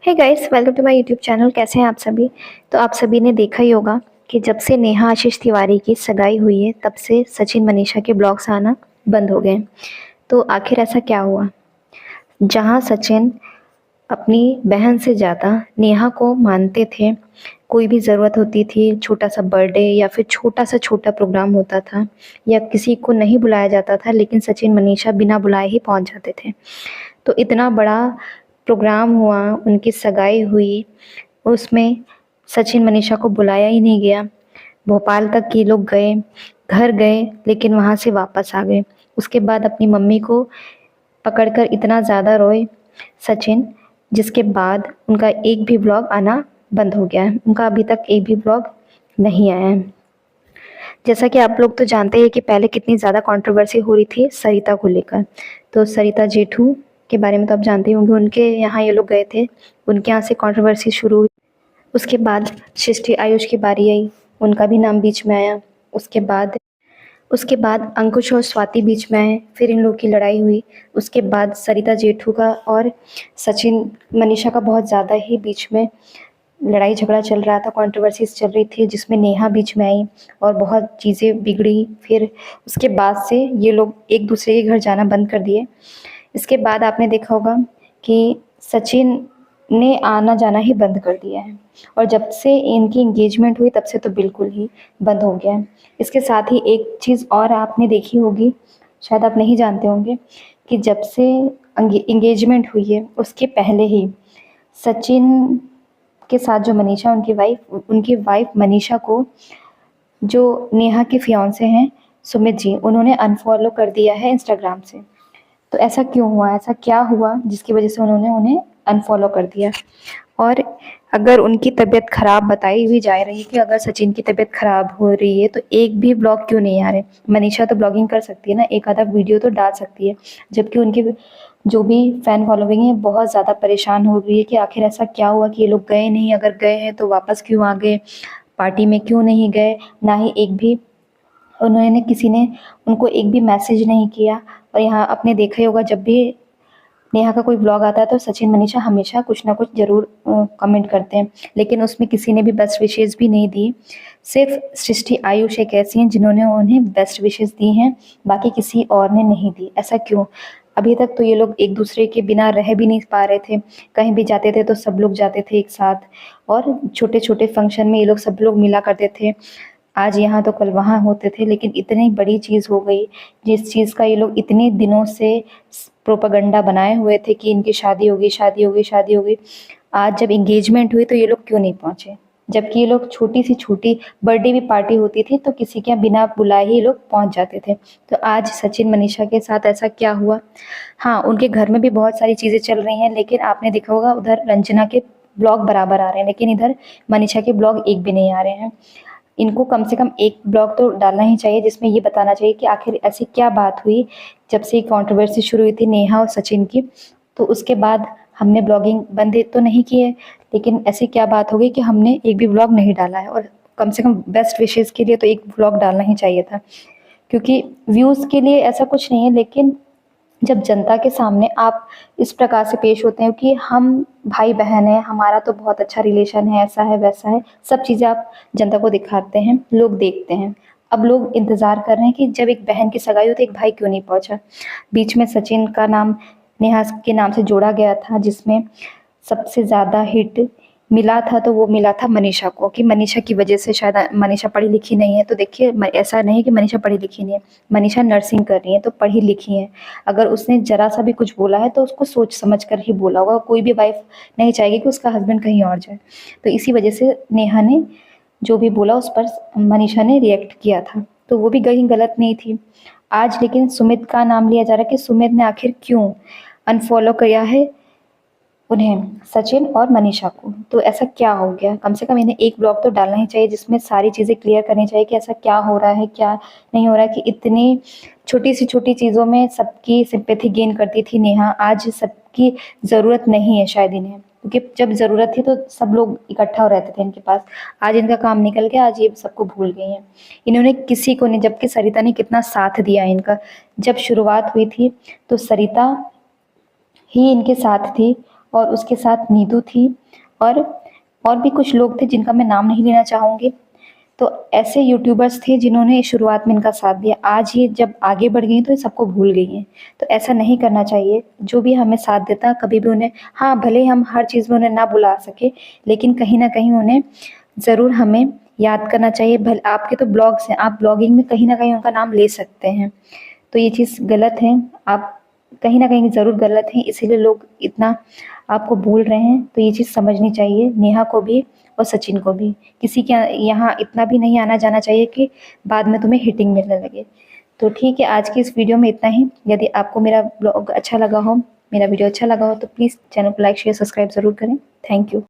Hey guys, welcome to my YouTube channel. कैसे हैं आप सभी। तो आप सभी ने देखा ही होगा कि जब से नेहा आशीष तिवारी की सगाई हुई है तब से सचिन मनीषा के ब्लॉग्स आना बंद हो गए हैं। तो आखिर ऐसा क्या हुआ। जहां सचिन अपनी बहन से ज़्यादा नेहा को मानते थे, कोई भी ज़रूरत होती थी, छोटा सा बर्थडे या फिर छोटा सा छोटा प्रोग्राम होता था या किसी को नहीं बुलाया जाता था, लेकिन सचिन मनीषा बिना बुलाए ही पहुंच जाते थे। तो इतना बड़ा प्रोग्राम हुआ, उनकी सगाई हुई, उसमें सचिन मनीषा को बुलाया ही नहीं गया। भोपाल तक ये लोग गए, घर गए, लेकिन वहाँ से वापस आ गए। उसके बाद अपनी मम्मी को पकड़कर इतना ज़्यादा रोए सचिन, जिसके बाद उनका एक भी व्लॉग आना बंद हो गया है। उनका अभी तक एक भी व्लॉग नहीं आया है। जैसा कि आप लोग तो जानते हैं कि पहले कितनी ज़्यादा कंट्रोवर्सी हो रही थी सरिता को लेकर। तो सरिता जेठू के बारे में तो आप जानते ही होंगे, उनके यहाँ ये लोग गए थे, उनके यहाँ से कंट्रोवर्सी शुरू हुई। उसके बाद सृष्टि आयुष की बारी आई, उनका भी नाम बीच में आया। उसके बाद अंकुश और स्वाति बीच में आए, फिर इन लोगों की लड़ाई हुई। उसके बाद सरिता जेठू का और सचिन मनीषा का बहुत ज़्यादा ही बीच में लड़ाई झगड़ा चल रहा था, कंट्रोवर्सीज चल रही थी, जिसमें नेहा बीच में आई और बहुत चीज़ें बिगड़ी। फिर उसके बाद से ये लोग एक दूसरे के घर जाना बंद कर दिए। इसके बाद आपने देखा होगा कि सचिन ने आना जाना ही बंद कर दिया है, और जब से इनकी एंगेजमेंट हुई तब से तो बिल्कुल ही बंद हो गया है। इसके साथ ही एक चीज़ और आपने देखी होगी, शायद आप नहीं जानते होंगे, कि जब से एंगेजमेंट हुई है उसके पहले ही सचिन के साथ जो मनीषा उनकी वाइफ मनीषा को जो नेहा के फियांसे हैं सुमित जी, उन्होंने अनफॉलो कर दिया है इंस्टाग्राम से। तो ऐसा क्यों हुआ, ऐसा क्या हुआ जिसकी वजह से उन्होंने उन्हें अनफॉलो कर दिया। और अगर उनकी तबीयत खराब बताई हुई जा रही है, कि अगर सचिन की तबीयत खराब हो रही है तो एक भी ब्लॉग क्यों नहीं आ रहे। मनीषा तो ब्लॉगिंग कर सकती है ना, एक आधा वीडियो तो डाल सकती है, जबकि उनकी जो भी फैन फॉलोइंग है बहुत ज़्यादा परेशान हो रही है कि आखिर ऐसा क्या हुआ कि ये लोग गए नहीं, अगर गए हैं तो वापस क्यों आ गए, पार्टी में क्यों नहीं गए, ना ही एक भी किसी ने उनको एक भी मैसेज नहीं किया। और यहाँ आपने देखा ही होगा, जब भी नेहा का कोई ब्लॉग आता है तो सचिन मनीषा हमेशा कुछ ना कुछ ज़रूर कमेंट करते हैं, लेकिन उसमें किसी ने भी बेस्ट विशेज़ भी नहीं दी। सिर्फ सृष्टि आयुष एक ऐसी हैं जिन्होंने उन्हें बेस्ट विशेज़ दी हैं, बाकी किसी और ने नहीं दी। ऐसा क्यों। अभी तक तो ये लोग एक दूसरे के बिना रह भी नहीं पा रहे थे, कहीं भी जाते थे तो सब लोग जाते थे एक साथ, और छोटे छोटे फंक्शन में ये लोग सब लोग मिला करते थे। आज यहाँ तो कल वहाँ होते थे, लेकिन इतनी बड़ी चीज़ हो गई जिस चीज़ का ये लोग इतने दिनों से प्रोपागंडा बनाए हुए थे कि इनकी शादी होगी, शादी होगी, शादी होगी। आज जब एंगेजमेंट हुई तो ये लोग क्यों नहीं पहुँचे, जबकि ये लोग छोटी सी छोटी बर्थडे भी पार्टी होती थी तो किसी के यहाँ बिना बुलाए ही ये लोग पहुँच जाते थे। तो आज सचिन मनीषा के साथ ऐसा क्या हुआ। हाँ, उनके घर में भी बहुत सारी चीज़ें चल रही हैं, लेकिन आपने देखा होगा उधर रंजना के ब्लॉग बराबर आ रहे हैं, लेकिन इधर मनीषा के ब्लॉग एक भी नहीं आ रहे हैं। इनको कम से कम एक ब्लॉग तो डालना ही चाहिए जिसमें ये बताना चाहिए कि आखिर ऐसी क्या बात हुई जब से कंट्रोवर्सी शुरू हुई थी नेहा और सचिन की। तो उसके बाद हमने ब्लॉगिंग बंद तो नहीं की है, लेकिन ऐसी क्या बात हो गई कि हमने एक भी ब्लॉग नहीं डाला है। और कम से कम बेस्ट विशेज़ के लिए तो एक ब्लॉग डालना ही चाहिए था, क्योंकि व्यूज़ के लिए ऐसा कुछ नहीं है, लेकिन जब जनता के सामने आप इस प्रकार से पेश होते हैं कि हम भाई बहन हैं, हमारा तो बहुत अच्छा रिलेशन है, ऐसा है वैसा है, सब चीज़ें आप जनता को दिखाते हैं, लोग देखते हैं। अब लोग इंतज़ार कर रहे हैं कि जब एक बहन की सगाई हो तो एक भाई क्यों नहीं पहुंचा। बीच में सचिन का नाम नेहा के नाम से जोड़ा गया था, जिसमें सबसे ज़्यादा हिट मिला था, तो वो मिला था मनीषा को, कि मनीषा की वजह से शायद मनीषा पढ़ी लिखी नहीं है। तो देखिए, ऐसा नहीं कि मनीषा पढ़ी लिखी नहीं है, मनीषा नर्सिंग कर रही है तो पढ़ी लिखी है। अगर उसने ज़रा सा भी कुछ बोला है तो उसको सोच समझ कर ही बोला होगा। कोई भी वाइफ नहीं चाहेगी कि उसका हस्बैंड कहीं और जाए। तो इसी वजह से नेहा ने जो भी बोला उस पर मनीषा ने रिएक्ट किया था, तो वो भी कहीं गलत नहीं थी। आज लेकिन सुमित का नाम लिया जा रहा है कि सुमित ने आखिर क्यों अनफॉलो किया है उन्हें, सचिन और मनीषा को। तो ऐसा क्या हो गया, कम से कम इन्हें एक ब्लॉग तो डालना ही चाहिए जिसमें सारी चीज़ें क्लियर करनी चाहिए कि ऐसा क्या हो रहा है, क्या नहीं हो रहा है, कि इतनी छोटी सी छोटी चीज़ों में सबकी सिंपैथी गेन करती थी नेहा, आज सबकी ज़रूरत नहीं है शायद इन्हें, क्योंकि जब ज़रूरत थी तो सब लोग इकट्ठा हो रहते थे इनके पास। आज इनका काम निकल गया, आज ये सबको भूल गई हैं। इन्होंने किसी को नहीं, जबकि सरिता ने कितना साथ दिया इनका। जब शुरुआत हुई थी तो सरिता ही इनके साथ थी, और उसके साथ नीतू थी और भी कुछ लोग थे जिनका मैं नाम नहीं लेना चाहूँगी। तो ऐसे यूट्यूबर्स थे जिन्होंने शुरुआत में इनका साथ दिया। आज ये जब आगे बढ़ गई हैं तो ये सबको भूल गई हैं। तो ऐसा नहीं करना चाहिए। जो भी हमें साथ देता कभी भी उन्हें, हाँ, भले हम हर चीज़ में उन्हें ना बुला सकें, लेकिन कहीं न कहीं उन्हें ज़रूर हमें याद करना चाहिए। भल आपके तो ब्लॉग्स हैं, आप ब्लॉगिंग में कहीं न कहीं उनका नाम ले सकते हैं। तो ये चीज़ गलत है। आप कहीं न कहीं ज़रूर गलत हैं, इसीलिए लोग इतना आपको भूल रहे हैं। तो ये चीज़ समझनी चाहिए नेहा को भी और सचिन को भी। किसी के यहाँ इतना भी नहीं आना-जाना चाहिए कि बाद में तुम्हें हिटिंग मिलने लगे। तो ठीक है, आज की इस वीडियो में इतना ही। यदि आपको मेरा ब्लॉग अच्छा लगा हो, मेरा वीडियो अच्छा लगा हो, तो प्लीज़ चैनल को लाइक, शेयर, सब्सक्राइब ज़रूर करें। Thank you.